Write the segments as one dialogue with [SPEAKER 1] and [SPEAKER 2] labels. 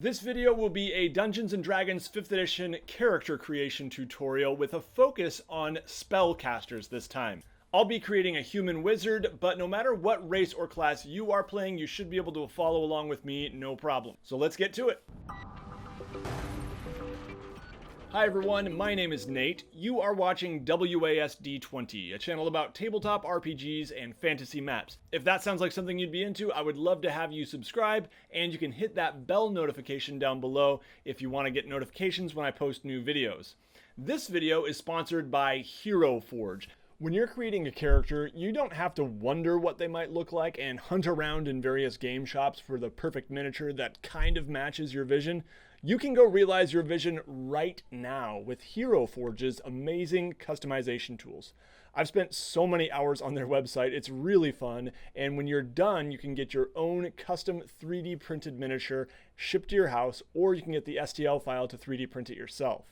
[SPEAKER 1] This video will be a Dungeons & Dragons 5th edition character creation tutorial with a focus on Spellcasters this time. I'll be creating a human wizard, but no matter what race or class you are playing, you should be able to follow along with me, no problem. So let's get to it. Hi everyone, my name is Nate. You are watching WASD20, a channel about tabletop RPGs and fantasy maps. If that sounds like something you'd be into, I would love to have you subscribe, and you can hit that bell notification down below if you want to get notifications when I post new videos. This video is sponsored by Hero Forge. When you're creating a character, you don't have to wonder what they might look like and hunt around in various game shops for the perfect miniature that kind of matches your vision. You can go realize your vision right now with Hero Forge's amazing customization tools. I've spent so many hours on their website, it's really fun, and when you're done, you can get your own custom 3D printed miniature shipped to your house, or you can get the STL file to 3D print it yourself.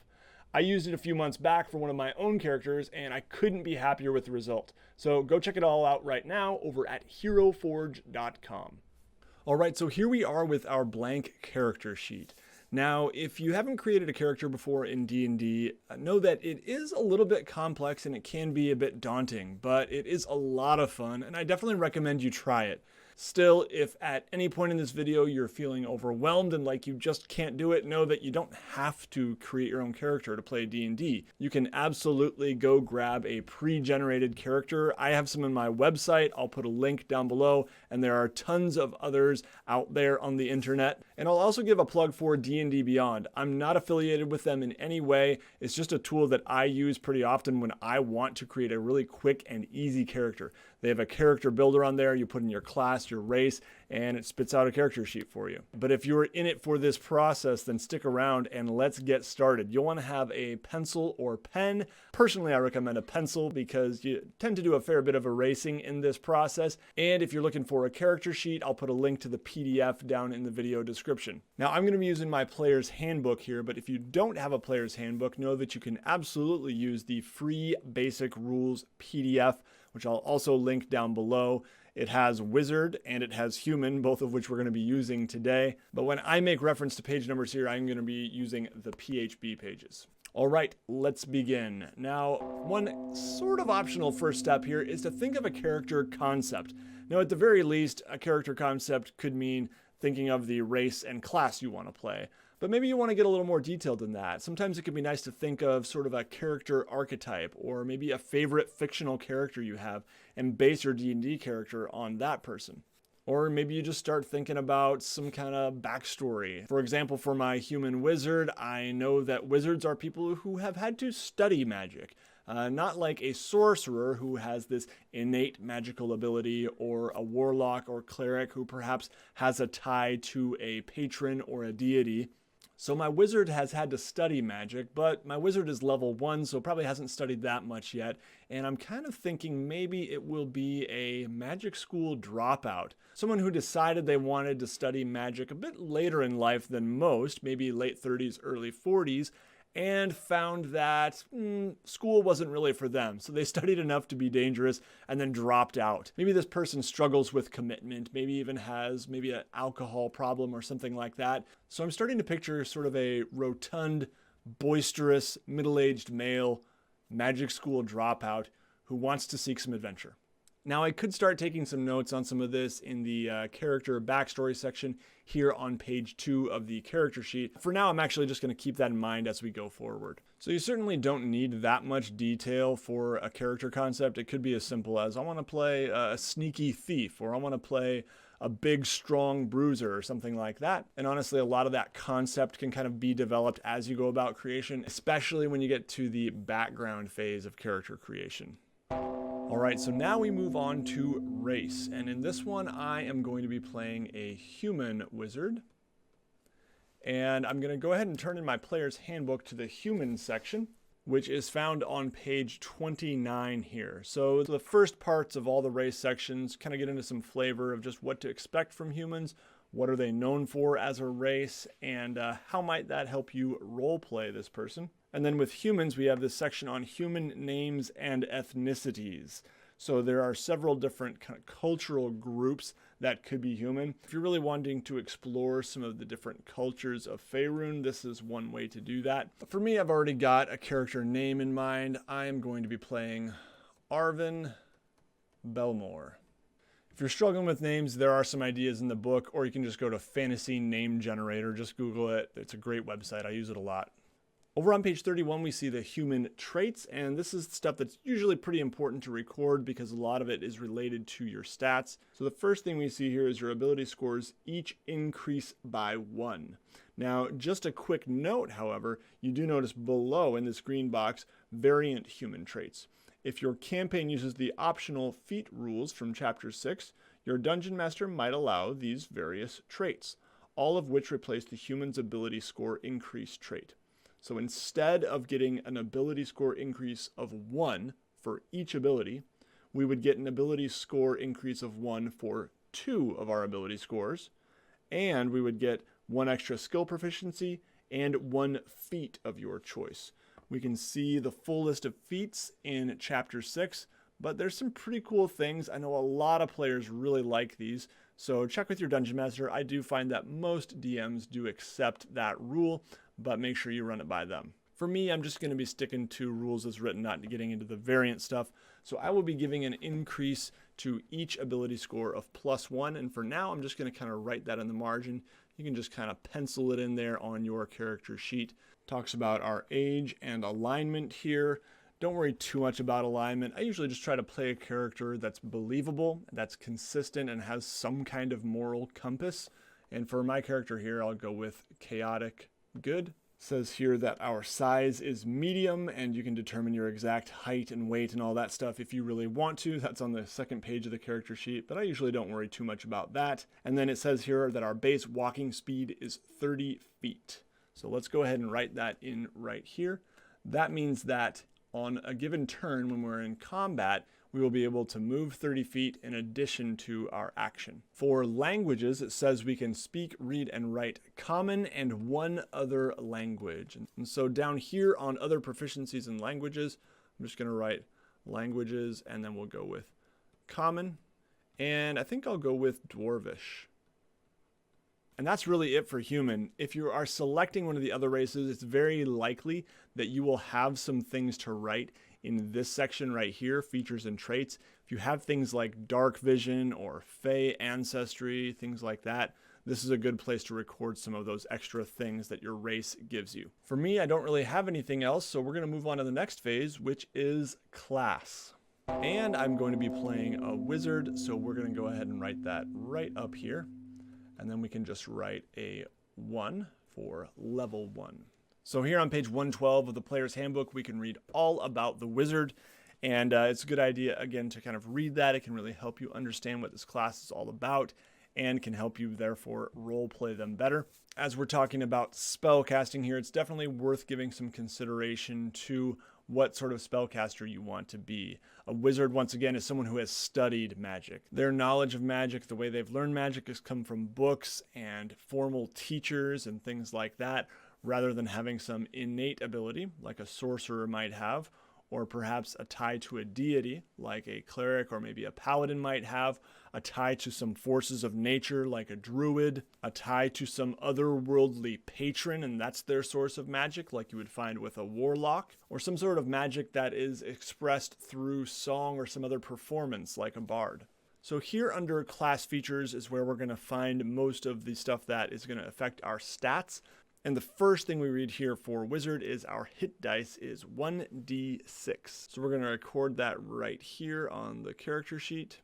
[SPEAKER 1] I used it a few months back for one of my own characters, and I couldn't be happier with the result. So go check it all out right now over at heroforge.com. Alright, so here we are with our blank character sheet. Now, if you haven't created a character before in D&D, know that it is a little bit complex and it can be a bit daunting, but it is a lot of fun, and I definitely recommend you try it. Still, if at any point in this video you're feeling overwhelmed and like you just can't do it, know that you don't have to create your own character to play D&D. You can absolutely go grab a pre-generated character. I have some on my website. I'll put a link down below, and there are tons of others out there on the internet. And I'll also give a plug for D&D Beyond. I'm not affiliated with them in any way. It's just a tool that I use pretty often when I want to create a really quick and easy character. They have a character builder on there. You put in your class, your race, and it spits out a character sheet for you. But if you're in it for this process, then stick around and let's get started. You'll want to have a pencil or pen. Personally, I recommend a pencil because you tend to do a fair bit of erasing in this process. And if you're looking for a character sheet, I'll put a link to the PDF down in the video description. Now, I'm going to be using my player's handbook here, but if you don't have a player's handbook, know that you can absolutely use the free basic rules PDF, which I'll also link down below. It has wizard and it has human, both of which we're going to be using today. But when I make reference to page numbers here, I'm going to be using the PHB pages. All right, let's begin. Now, one sort of optional first step here is to think of a character concept. Now, at the very least, a character concept could mean thinking of the race and class you want to play. But maybe you want to get a little more detailed than that. Sometimes it can be nice to think of sort of a character archetype, or maybe a favorite fictional character you have and base your D&D character on that person. Or maybe you just start thinking about some kind of backstory. For example, for my human wizard, I know that wizards are people who have had to study magic. Not like a sorcerer who has this innate magical ability, or a warlock or cleric who perhaps has a tie to a patron or a deity. So my wizard has had to study magic, but my wizard is level 1, so probably hasn't studied that much yet. And I'm kind of thinking maybe it will be a magic school dropout. Someone who decided they wanted to study magic a bit later in life than most, maybe late 30s, early 40s, and found that school wasn't really for them. So they studied enough to be dangerous and then dropped out. Maybe this person struggles with commitment, maybe even has maybe an alcohol problem or something like that. So I'm starting to picture sort of a rotund, boisterous, middle-aged male magic school dropout who wants to seek some adventure. Now, I could start taking some notes on some of this in the character backstory section here on page 2 of the character sheet. For now, I'm actually just going to keep that in mind as we go forward. So you certainly don't need that much detail for a character concept. It could be as simple as, I want to play a sneaky thief, or I want to play a big, strong bruiser, or something like that. And honestly, a lot of that concept can kind of be developed as you go about creation, especially when you get to the background phase of character creation. All right, so now we move on to race, and in this one I am going to be playing a human wizard. And I'm going to go ahead and turn in my player's handbook to the human section, which is found on page 29 here. So the first parts of all the race sections kind of get into some flavor of just what to expect from humans, what are they known for as a race, and how might that help you role play this person. And then with humans, we have this section on human names and ethnicities. So there are several different kind of cultural groups that could be human. If you're really wanting to explore some of the different cultures of Faerun, this is one way to do that. For me, I've already got a character name in mind. I am going to be playing Arvin Belmore. If you're struggling with names, there are some ideas in the book, or you can just go to Fantasy Name Generator. Just Google it. It's a great website. I use it a lot. Over on page 31, we see the human traits, and this is stuff that's usually pretty important to record because a lot of it is related to your stats. So the first thing we see here is your ability scores each increase by 1. Now, just a quick note, however, you do notice below in this green box, variant human traits. If your campaign uses the optional feat rules from Chapter 6, your Dungeon Master might allow these various traits, all of which replace the human's ability score increase trait. So instead of getting an ability score increase of 1 for each ability, we would get an ability score increase of 1 for 2 of our ability scores, and we would get 1 extra skill proficiency and 1 feat of your choice. We can see the full list of feats in Chapter 6, but there's some pretty cool things. I know a lot of players really like these, so check with your Dungeon Master. I do find that most DMs do accept that rule, but make sure you run it by them. For me, I'm just going to be sticking to rules as written, not getting into the variant stuff. So I will be giving an increase to each ability score of +1, and for now, I'm just going to kind of write that in the margin. You can just kind of pencil it in there on your character sheet. Talks about our age and alignment here. Don't worry too much about alignment. I usually just try to play a character that's believable, that's consistent, and has some kind of moral compass. And for my character here, I'll go with chaotic good. It says here that our size is medium, and you can determine your exact height and weight and all that stuff if you really want to. That's on the second page of the character sheet, but I usually don't worry too much about that. And then it says here that our base walking speed is 30 feet. So let's go ahead and write that in right here. That means that on a given turn when we're in combat, we will be able to move 30 feet in addition to our action. For languages, it says we can speak, read, and write Common and 1 other language. And so down here on other proficiencies in languages, I'm just going to write languages, and then we'll go with Common. And I think I'll go with Dwarvish. And that's really it for human. If you are selecting one of the other races, it's very likely that you will have some things to write in this section right here, features and traits. If you have things like dark vision or Fey ancestry, things like that, this is a good place to record some of those extra things that your race gives you. For me, I don't really have anything else, so we're going to move on to the next phase, which is class. And I'm going to be playing a wizard, so we're going to go ahead and write that right up here. And then we can just write a 1 for level 1. So here on page 112 of the Player's Handbook, we can read all about the wizard. And it's a good idea, again, to kind of read that. It can really help you understand what this class is all about and can help you, therefore, role play them better. As we're talking about spell casting here, it's definitely worth giving some consideration to what sort of spellcaster you want to be. A wizard, once again, is someone who has studied magic. Their knowledge of magic, the way they've learned magic, has come from books and formal teachers and things like that, rather than having some innate ability, like a sorcerer might have, or perhaps a tie to a deity, like a cleric or maybe a paladin might have, a tie to some forces of nature, like a druid, a tie to some otherworldly patron, and that's their source of magic, like you would find with a warlock, or some sort of magic that is expressed through song or some other performance, like a bard. So here under class features is where we're going to find most of the stuff that is going to affect our stats. And the first thing we read here for wizard is our hit dice is 1d6. So we're going to record that right here on the character sheet.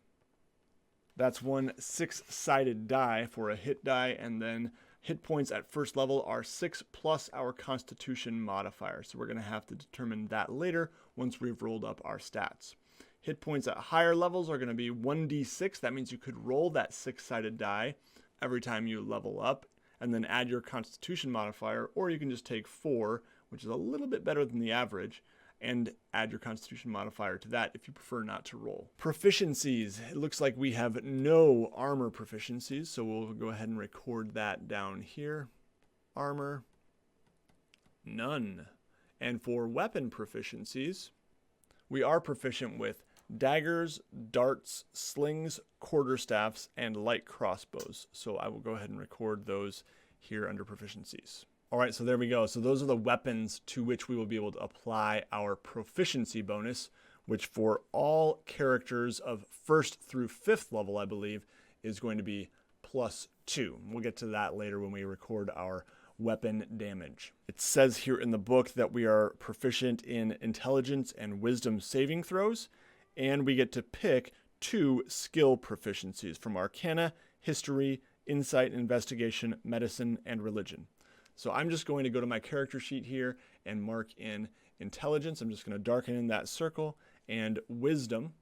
[SPEAKER 1] That's one 6-sided die for a hit die, and then hit points at first level are 6 plus our constitution modifier. So we're going to have to determine that later once we've rolled up our stats. Hit points at higher levels are going to be 1d6. That means you could roll that 6-sided die every time you level up, and then add your constitution modifier, or you can just take 4, which is a little bit better than the average, and add your constitution modifier to that if you prefer not to roll. Proficiencies. It looks like we have no armor proficiencies, so we'll go ahead and record that down here. Armor, none. And for weapon proficiencies, we are proficient with daggers, darts, slings, quarterstaffs, and light crossbows. So I will go ahead and record those here under proficiencies. All right, so there we go. So those are the weapons to which we will be able to apply our proficiency bonus, which for all characters of 1st through 5th level, I believe, is going to be +2. We'll get to that later when we record our weapon damage. It says here in the book that we are proficient in intelligence and wisdom saving throws, and we get to pick 2 skill proficiencies from Arcana, History, Insight, Investigation, Medicine, and Religion. So I'm just going to go to my character sheet here and mark in Intelligence. I'm just going to darken in that circle, and Wisdom.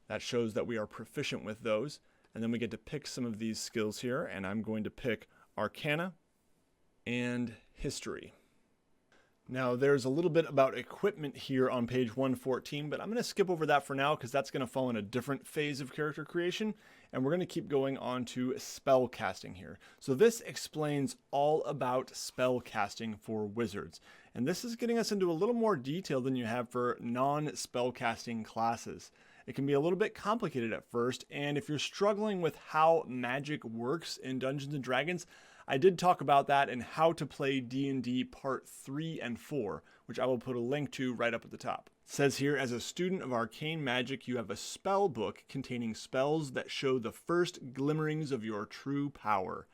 [SPEAKER 1] That shows that we are proficient with those. And then we get to pick some of these skills here, and I'm going to pick Arcana and History. Now there's a little bit about equipment here on page 114, but I'm going to skip over that for now because that's going to fall in a different phase of character creation, and we're going to keep going on to spell casting here. So this explains all about spell casting for wizards, and this is getting us into a little more detail than you have for non-spell casting classes. It can be a little bit complicated at first, and if you're struggling with how magic works in Dungeons & Dragons, I did talk about that in How to Play D&D Part 3 and 4, which I will put a link to right up at the top. It says here, as a student of arcane magic, you have a spell book containing spells that show the first glimmerings of your true power.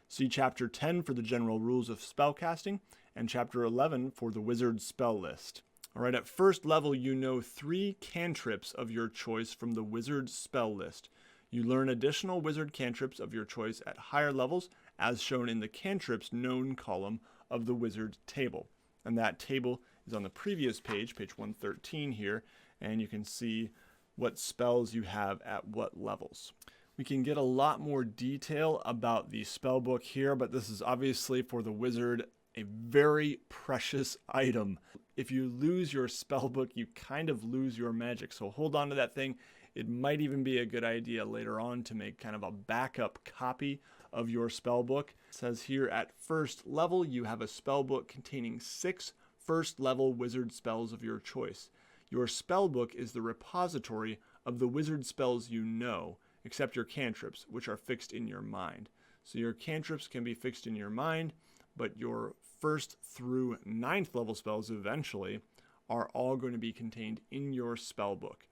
[SPEAKER 1] See Chapter 10 for the general rules of spellcasting, and Chapter 11 for the wizard's spell list. Alright, at 1st level, you know 3 cantrips of your choice from the wizard's spell list. You learn additional wizard cantrips of your choice at higher levels, as shown in the cantrips known column of the wizard table. And that table is on the previous page, page 113 here, and you can see what spells you have at what levels. We can get a lot more detail about the spell book here, but this is obviously for the wizard a very precious item. If you lose your spell book, you kind of lose your magic, so hold on to that thing. It might even be a good idea later on to make kind of a backup copy of your spell book. It says here at 1st level, you have a spell book containing 6 1st level wizard spells of your choice. Your spell book is the repository of the wizard spells you know, except your cantrips, which are fixed in your mind. So your cantrips can be fixed in your mind, but your 1st through 9th level spells eventually are all going to be contained in your spell book.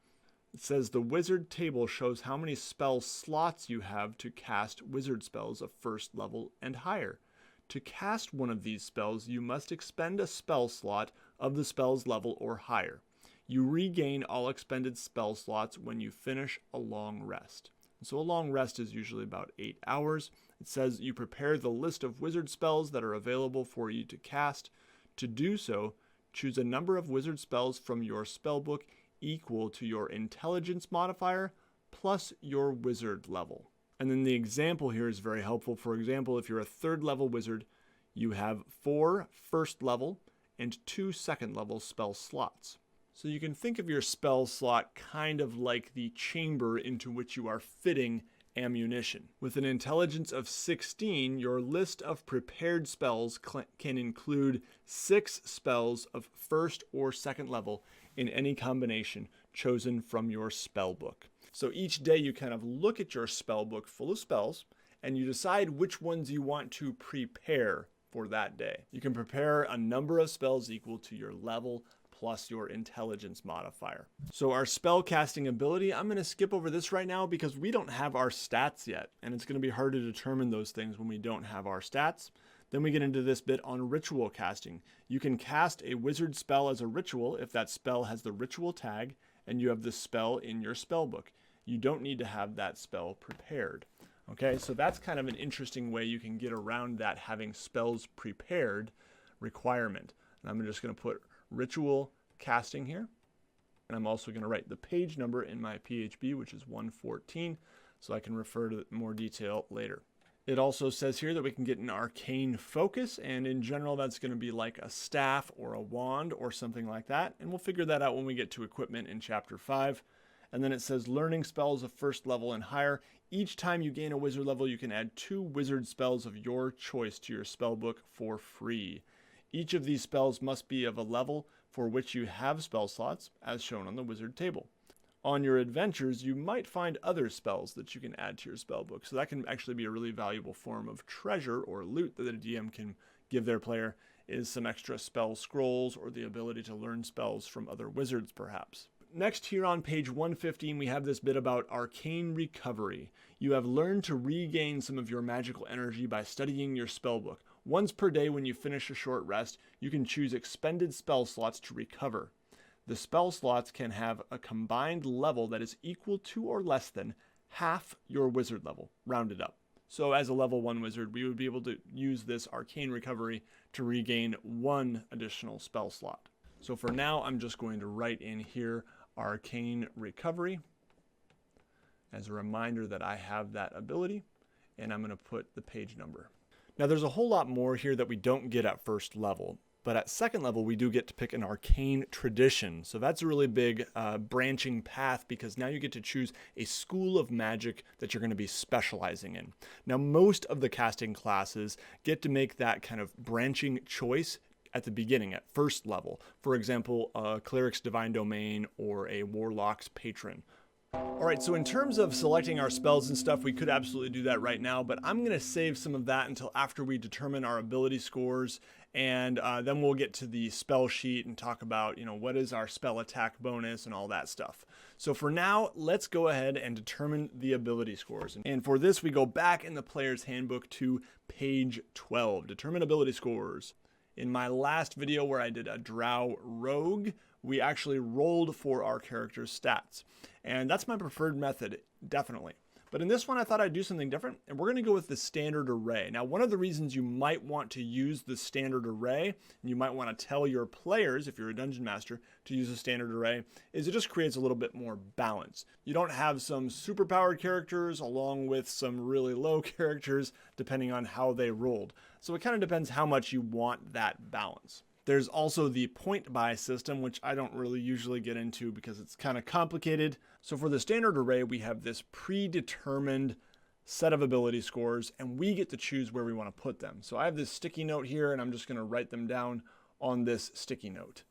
[SPEAKER 1] It says the wizard table shows how many spell slots you have to cast wizard spells of 1st level and higher. To cast one of these spells, you must expend a spell slot of the spell's level or higher. You regain all expended spell slots when you finish a long rest. So a long rest is usually about 8 hours. It says you prepare the list of wizard spells that are available for you to cast. To do so, choose a number of wizard spells from your spellbook equal to your intelligence modifier plus your wizard level. And then the example here is very helpful. For example, if you're a 3rd level wizard, you have 4 1st level and 2 2nd level spell slots. So you can think of your spell slot kind of like the chamber into which you are fitting ammunition. With an intelligence of 16, your list of prepared spells can include 6 spells of 1st or 2nd level in any combination chosen from your spell book. So each day you kind of look at your spell book full of spells and you decide which ones you want to prepare for that day. You can prepare a number of spells equal to your level plus your intelligence modifier. So our spell casting ability, I'm going to skip over this right now because we don't have our stats yet, and it's going to be hard to determine those things when we don't have our stats. Then we get into this bit on ritual casting. You can cast a wizard spell as a ritual if that spell has the ritual tag and you have the spell in your spell book. You don't need to have that spell prepared. Okay, so that's kind of an interesting way you can get around that having spells prepared requirement. And I'm just going to put ritual casting here. And I'm also going to write the page number in my PHB, which is 114, so I can refer to more detail later. It also says here that we can get an arcane focus, and in general that's going to be like a staff or a wand or something like that, and we'll figure that out when we get to equipment in chapter 5. And then it says learning spells of 1st level and higher. Each time you gain a wizard level, you can add 2 wizard spells of your choice to your spell book for free. Each of these spells must be of a level for which you have spell slots, as shown on the wizard table. on your adventures, you might find other spells that you can add to your spell book. So that can actually be a really valuable form of treasure or loot that the DM can give their player, is some extra spell scrolls or the ability to learn spells from other wizards perhaps. Next, here on page 115, we have this bit about arcane recovery. You have learned to regain some of your magical energy by studying your spellbook. Once per day when you finish a short rest, you can choose expended spell slots to recover. The spell slots can have a combined level that is equal to or less than half your wizard level, rounded up. So as a level 1 wizard, we would be able to use this arcane recovery to regain 1 additional spell slot. So for now, I'm just going to write in here arcane recovery as a reminder that I have that ability, and I'm going to put the page number. Now there's a whole lot more here that we don't get at first level, but at second level we do get to pick an arcane tradition. So that's a really big branching path, because now you get to choose a school of magic that you're going to be specializing in. Now most of the casting classes get to make that kind of branching choice at the beginning, at first level. For example, a cleric's divine domain or a warlock's patron. Alright, so in terms of selecting our spells and stuff, we could absolutely do that right now, but I'm going to save some of that until after we determine our ability scores, and then we'll get to the spell sheet and talk about, what is our spell attack bonus and all that stuff. So for now, let's go ahead and determine the ability scores. And for this, we go back in the player's handbook to page 12, determine ability scores. In my last video where I did a drow rogue, we actually rolled for our character's stats. And that's my preferred method, definitely. But in this one, I thought I'd do something different, and we're going to go with the standard array. Now, one of the reasons you might want to use the standard array, and you might want to tell your players, if you're a dungeon master, to use a standard array, is it just creates a little bit more balance. You don't have some superpowered characters along with some really low characters, depending on how they rolled. So it kind of depends how much you want that balance. There's also the point buy system, which I don't really usually get into because it's kind of complicated. So for the standard array, we have this predetermined set of ability scores, and we get to choose where we want to put them. So I have this sticky note here, and I'm just going to write them down on this sticky note.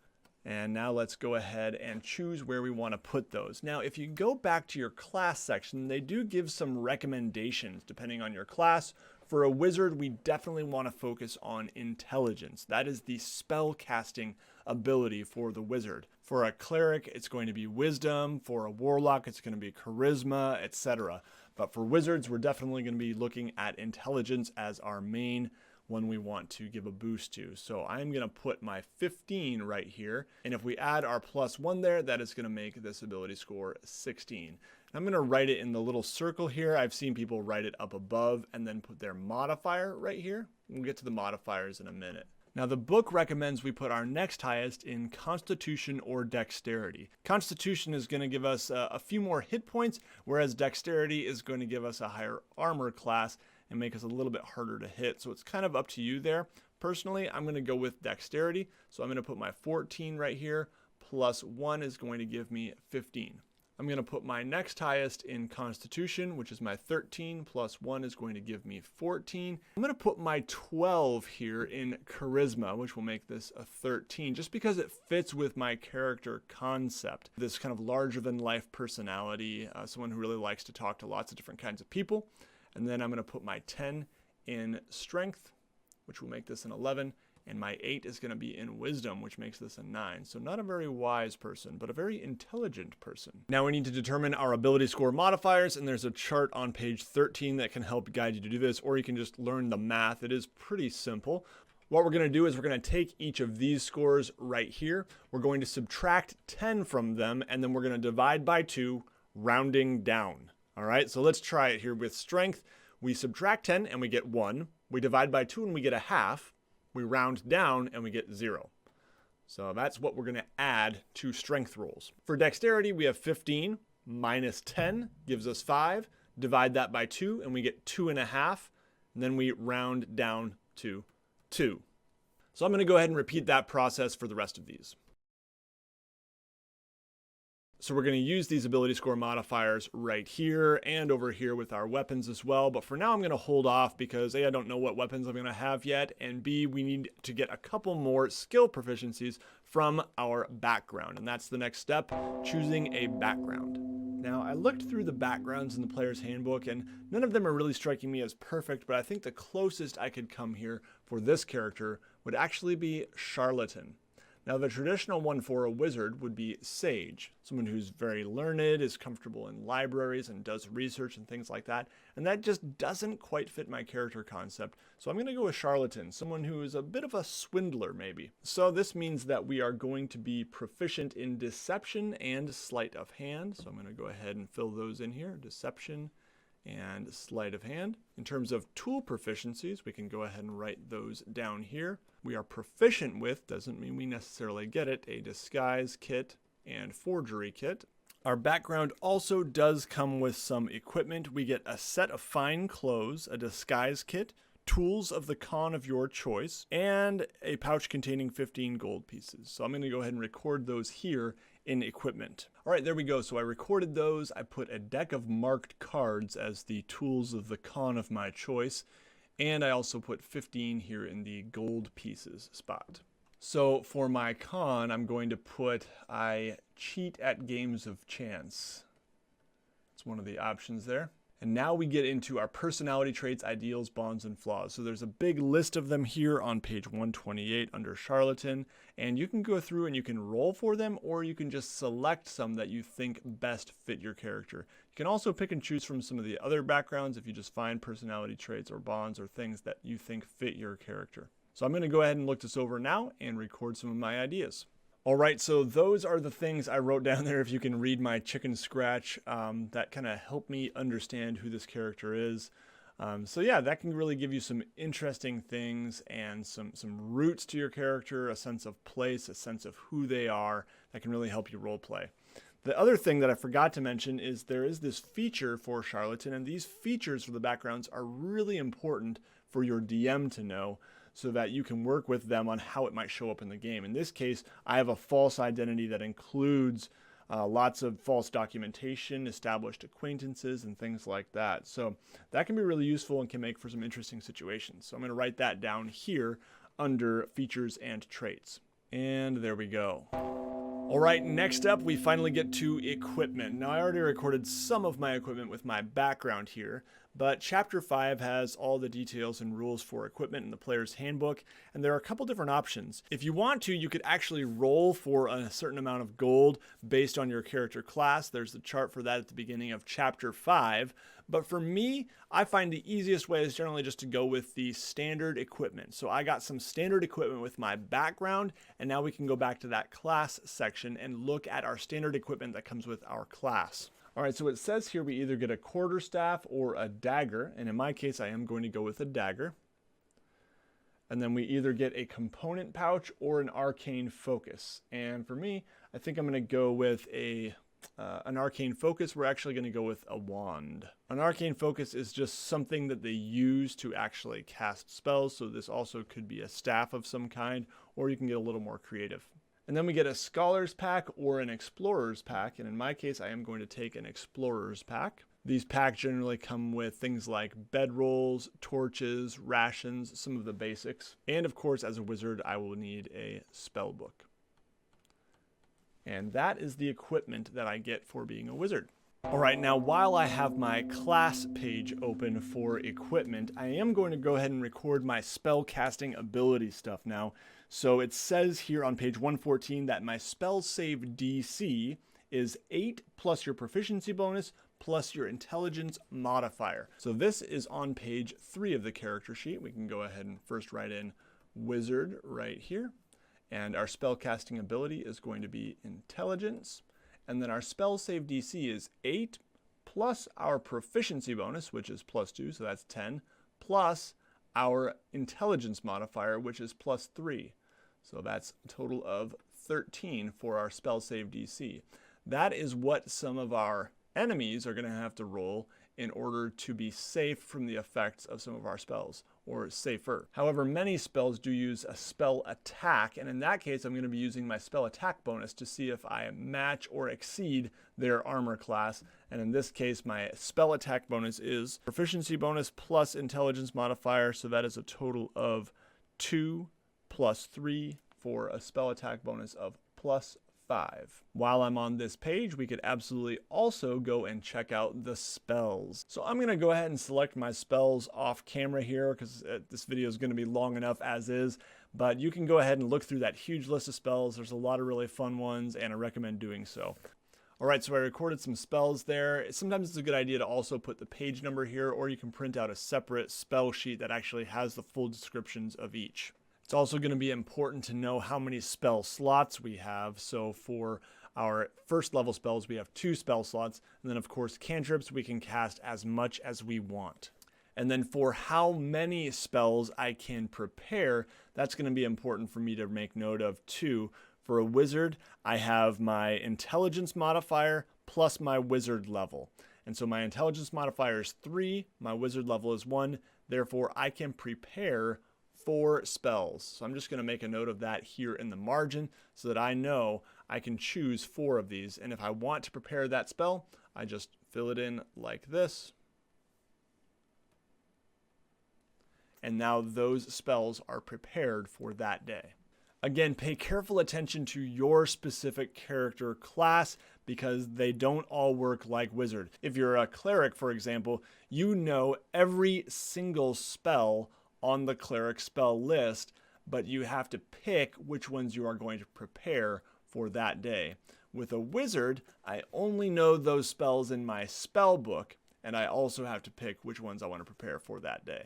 [SPEAKER 1] And now let's go ahead and choose where we want to put those. Now, if you go back to your class section, they do give some recommendations depending on your class. For a wizard, we definitely want to focus on intelligence. That is the spell casting ability for the wizard. For a cleric, it's going to be wisdom. For a warlock, it's going to be charisma, etc. But for wizards, we're definitely going to be looking at intelligence as our main one we want to give a boost to. So I'm going to put my 15 right here. And if we add our +1 there, that is going to make this ability score 16. I'm going to write it in the little circle here. I've seen people write it up above and then put their modifier right here. We'll get to the modifiers in a minute. Now the book recommends we put our next highest in Constitution or Dexterity. Constitution is going to give us a few more hit points, whereas Dexterity is going to give us a higher armor class and make us a little bit harder to hit. So it's kind of up to you there. Personally, I'm going to go with Dexterity. So I'm going to put my 14 right here, +1 is going to give me 15. I'm going to put my next highest in Constitution, which is my 13, +1 is going to give me 14. I'm going to put my 12 here in Charisma, which will make this a 13, just because it fits with my character concept. This kind of larger-than-life personality, someone who really likes to talk to lots of different kinds of people. And then I'm going to put my 10 in Strength, which will make this an 11. And my 8 is going to be in Wisdom, which makes this a 9. So not a very wise person, but a very intelligent person. Now we need to determine our ability score modifiers, and there's a chart on page 13 that can help guide you to do this, or you can just learn the math. It is pretty simple. What we're going to do is we're going to take each of these scores right here. We're going to subtract 10 from them, and then we're going to divide by 2, rounding down. All right, so let's try it here with Strength. We subtract 10 and we get 1. We divide by 2 and we get a half. We round down and we get 0. So that's what we're going to add to strength rolls. For Dexterity, we have 15 minus 10 gives us 5. Divide that by 2 and we get 2.5. And then we round down to 2. So I'm going to go ahead and repeat that process for the rest of these. So we're going to use these ability score modifiers right here and over here with our weapons as well. But for now, I'm going to hold off because A, I don't know what weapons I'm going to have yet, and B, we need to get a couple more skill proficiencies from our background. And that's the next step, choosing a background. Now, I looked through the backgrounds in the player's handbook, and none of them are really striking me as perfect, but I think the closest I could come here for this character would actually be Charlatan. Now, the traditional one for a wizard would be Sage, someone who's very learned, is comfortable in libraries, and does research and things like that. And that just doesn't quite fit my character concept. So I'm going to go with Charlatan, someone who is a bit of a swindler, maybe. So this means that we are going to be proficient in Deception and Sleight of Hand. So I'm going to go ahead and fill those in here, Deception and Sleight of Hand. In terms of tool proficiencies, we can go ahead and write those down here. We are proficient with, doesn't mean we necessarily get it, a Disguise kit and Forgery kit. Our background also does come with some equipment. We get a set of fine clothes, a Disguise kit, tools of the con of your choice, and a pouch containing 15 gold pieces. So I'm going to go ahead and record those here in equipment. All right, there we go. So I recorded those. I put a deck of marked cards as the tools of the con of my choice. And I also put 15 here in the gold pieces spot. So for my con, I'm going to put I cheat at games of chance. It's one of the options there. And now we get into our personality traits, ideals, bonds, and flaws. So there's a big list of them here on page 128 under Charlatan. And you can go through and you can roll for them, or you can just select some that you think best fit your character. You can also pick and choose from some of the other backgrounds if you just find personality traits or bonds or things that you think fit your character. So I'm going to go ahead and look this over now and record some of my ideas. All right, so those are the things I wrote down there. If you can read my chicken scratch, that kind of helped me understand who this character is. So yeah, that can really give you some interesting things and some roots to your character, a sense of place, a sense of who they are. That can really help you role play. The other thing that I forgot to mention is there is this feature for Charlatan, and these features for the backgrounds are really important for your DM to know, so that you can work with them on how it might show up in the game. In this case, I have a false identity that includes lots of false documentation, established acquaintances, and things like that. So that can be really useful and can make for some interesting situations. So I'm going to write that down here under features and traits. And there we go. All right, next up, we finally get to equipment. Now, I already recorded some of my equipment with my background here, but Chapter 5 has all the details and rules for equipment in the player's handbook, and there are a couple different options. If you want to, you could actually roll for a certain amount of gold based on your character class. There's the chart for that at the beginning of Chapter 5. But for me, I find the easiest way is generally just to go with the standard equipment. So I got some standard equipment with my background, and now we can go back to that class section and look at our standard equipment that comes with our class. All right, so it says here we either get a quarterstaff or a dagger, and in my case, I am going to go with a dagger. And then we either get a component pouch or an arcane focus. And for me, I think I'm going to go with an arcane focus. We're actually going to go with a wand. An arcane focus is just something that they use to actually cast spells, so this also could be a staff of some kind, or you can get a little more creative. And then we get a Scholar's Pack or an Explorer's Pack, and in my case, I am going to take an Explorer's Pack. These packs generally come with things like bedrolls, torches, rations, some of the basics. And of course, as a wizard, I will need a spell book. And that is the equipment that I get for being a wizard. All right, now while I have my class page open for equipment, I am going to go ahead and record my spellcasting ability stuff now. So it says here on page 114 that my spell save DC is 8 plus your proficiency bonus plus your intelligence modifier. So this is on page 3 of the character sheet. We can go ahead and first write in wizard right here. And our spellcasting ability is going to be intelligence. And then our spell save DC is 8 plus our proficiency bonus, which is +2, so that's 10, plus our intelligence modifier, which is +3. So that's a total of 13 for our spell save DC. That is what some of our enemies are going to have to roll in order to be safe from the effects of some of our spells, or safer. However, many spells do use a spell attack, and in that case I'm going to be using my spell attack bonus to see if I match or exceed their armor class. And in this case my spell attack bonus is proficiency bonus plus intelligence modifier, so that is a total of 2 plus 3 for a spell attack bonus of plus 5. While I'm on this page, we could absolutely also go and check out the spells. So I'm going to go ahead and select my spells off camera here because this video is going to be long enough as is, but you can go ahead and look through that huge list of spells. There's a lot of really fun ones, and I recommend doing so. Alright, so I recorded some spells there. Sometimes it's a good idea to also put the page number here, or you can print out a separate spell sheet that actually has the full descriptions of each. It's also going to be important to know how many spell slots we have. So for our first level spells, we have 2 spell slots. And then of course cantrips, we can cast as much as we want. And then for how many spells I can prepare, that's going to be important for me to make note of too. For a wizard, I have my intelligence modifier plus my wizard level. And so my intelligence modifier is 3, my wizard level is 1. Therefore, I can prepare 4 spells. So I'm just going to make a note of that here in the margin so that I know I can choose 4 of these. And if I want to prepare that spell, I just fill it in like this. And now those spells are prepared for that day. Again, pay careful attention to your specific character class because they don't all work like wizard. If you're a cleric, for example, you know every single spell on the cleric spell list, but you have to pick which ones you are going to prepare for that day. With a wizard, I only know those spells in my spell book, and I also have to pick which ones I want to prepare for that day.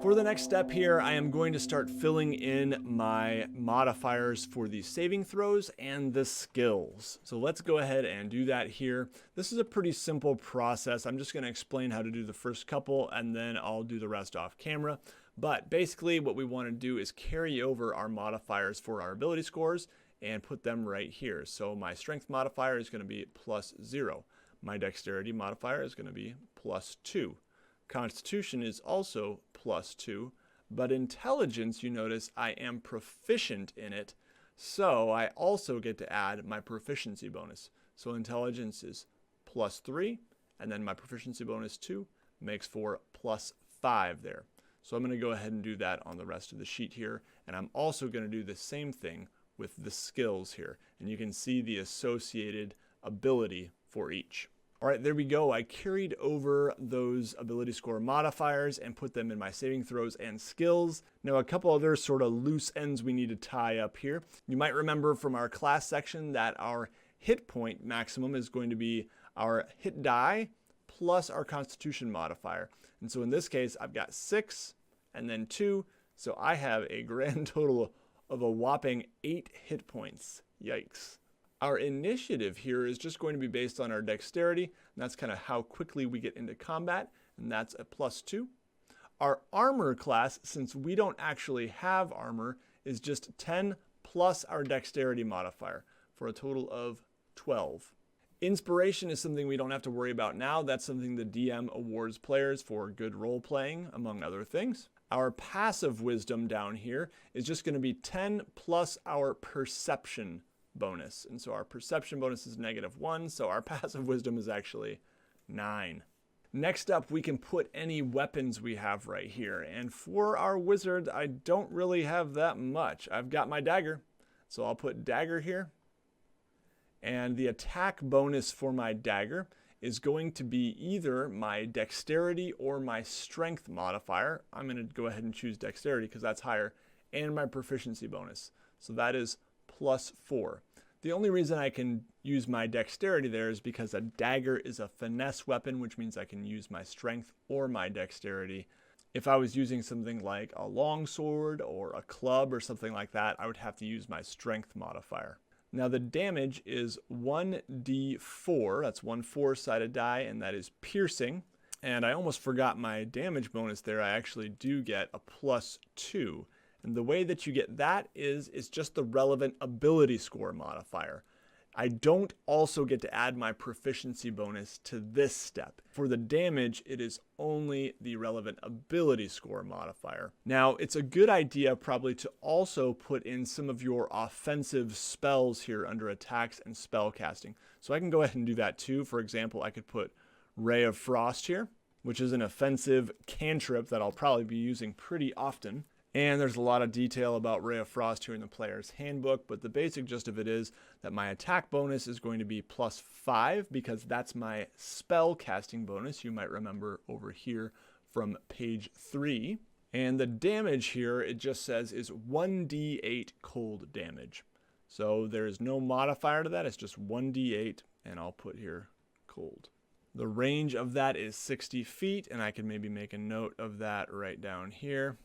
[SPEAKER 1] For the next step here, I am going to start filling in my modifiers for the saving throws and the skills. So let's go ahead and do that here. This is a pretty simple process. I'm just going to explain how to do the first couple, and then I'll do the rest off camera. But basically what we want to do is carry over our modifiers for our ability scores and put them right here. So my strength modifier is going to be plus 0. My dexterity modifier is going to be plus 2. Constitution is also plus 2, but intelligence, you notice I am proficient in it, so I also get to add my proficiency bonus. So intelligence is plus 3, and then my proficiency bonus 2 makes for plus 5 there. So I'm going to go ahead and do that on the rest of the sheet here, and I'm also going to do the same thing with the skills here, and you can see the associated ability for each. All right, there we go. I carried over those ability score modifiers and put them in my saving throws and skills. Now, a couple other sort of loose ends we need to tie up here. You might remember from our class section that our hit point maximum is going to be our hit die plus our constitution modifier. And so in this case, I've got 6 and then 2. So I have a grand total of a whopping 8 hit points. Yikes. Our initiative here is just going to be based on our dexterity, and that's kind of how quickly we get into combat, and that's a plus 2. Our armor class, since we don't actually have armor, is just 10 plus our dexterity modifier for a total of 12. Inspiration is something we don't have to worry about now. That's something the DM awards players for good role playing, among other things. Our passive wisdom down here is just going to be 10 plus our perception bonus. And so our perception bonus is -1, so our passive wisdom is actually 9. Next up, we can put any weapons we have right here. And for our wizard, I don't really have that much. I've got my dagger, so I'll put dagger here. And the attack bonus for my dagger is going to be either my dexterity or my strength modifier. I'm going to go ahead and choose dexterity because that's higher, and my proficiency bonus. So that is plus 4. The only reason I can use my dexterity there is because a dagger is a finesse weapon, which means I can use my strength or my dexterity. If I was using something like a longsword or a club or something like that, I would have to use my strength modifier. Now the damage is 1d4, that's one 4-sided die, and that is piercing. And I almost forgot my damage bonus there. I actually do get a plus 2. And the way that you get that is just the relevant ability score modifier. I don't also get to add my proficiency bonus to this step. For the damage, it is only the relevant ability score modifier. Now, it's a good idea probably to also put in some of your offensive spells here under attacks and spell casting. So I can go ahead and do that too. For example, I could put Ray of Frost here, which is an offensive cantrip that I'll probably be using pretty often. And there's a lot of detail about Ray of Frost here in the player's handbook, but the basic gist of it is that my attack bonus is going to be +5 because that's my spell casting bonus. You might remember over here from page 3. And the damage here, it just says, is 1d8 cold damage. So there is no modifier to that. It's just 1d8, and I'll put here cold. The range of that is 60 feet, and I can maybe make a note of that right down here.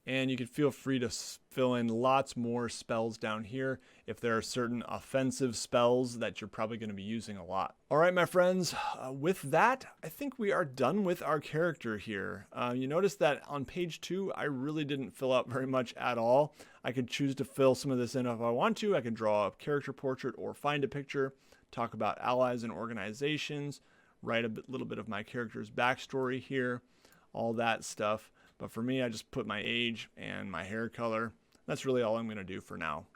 [SPEAKER 1] And you can feel free to fill in lots more spells down here if there are certain offensive spells that you're probably going to be using a lot. All right, my friends, with that, I think we are done with our character here. You notice that on page 2, I really didn't fill out very much at all. I could choose to fill some of this in if I want to. I could draw a character portrait or find a picture, talk about allies and organizations, write a little bit of my character's backstory here, all that stuff. But for me, I just put my age and my hair color. That's really all I'm going to do for now.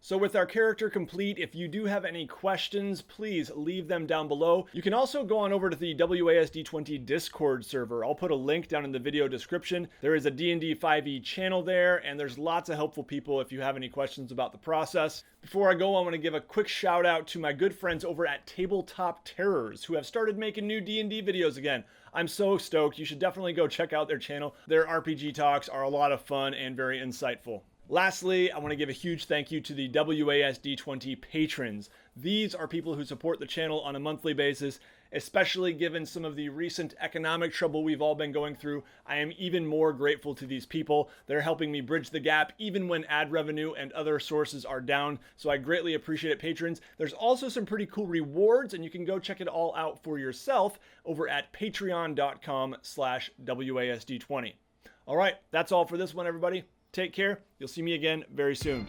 [SPEAKER 1] So with our character complete, if you do have any questions, please leave them down below. You can also go on over to the WASD20 Discord server. I'll put a link down in the video description. There is a D&D 5e channel there, and there's lots of helpful people if you have any questions about the process. Before I go, I want to give a quick shout out to my good friends over at Tabletop Terrors, who have started making new D&D videos again. I'm so stoked. You should definitely go check out their channel. Their RPG talks are a lot of fun and very insightful. Lastly, I want to give a huge thank you to the WASD20 patrons. These are people who support the channel on a monthly basis, especially given some of the recent economic trouble we've all been going through. I am even more grateful to these people. They're helping me bridge the gap even when ad revenue and other sources are down, so I greatly appreciate it, patrons. There's also some pretty cool rewards, and you can go check it all out for yourself over at patreon.com/WASD20. All right, that's all for this one, everybody. Take care. You'll see me again very soon.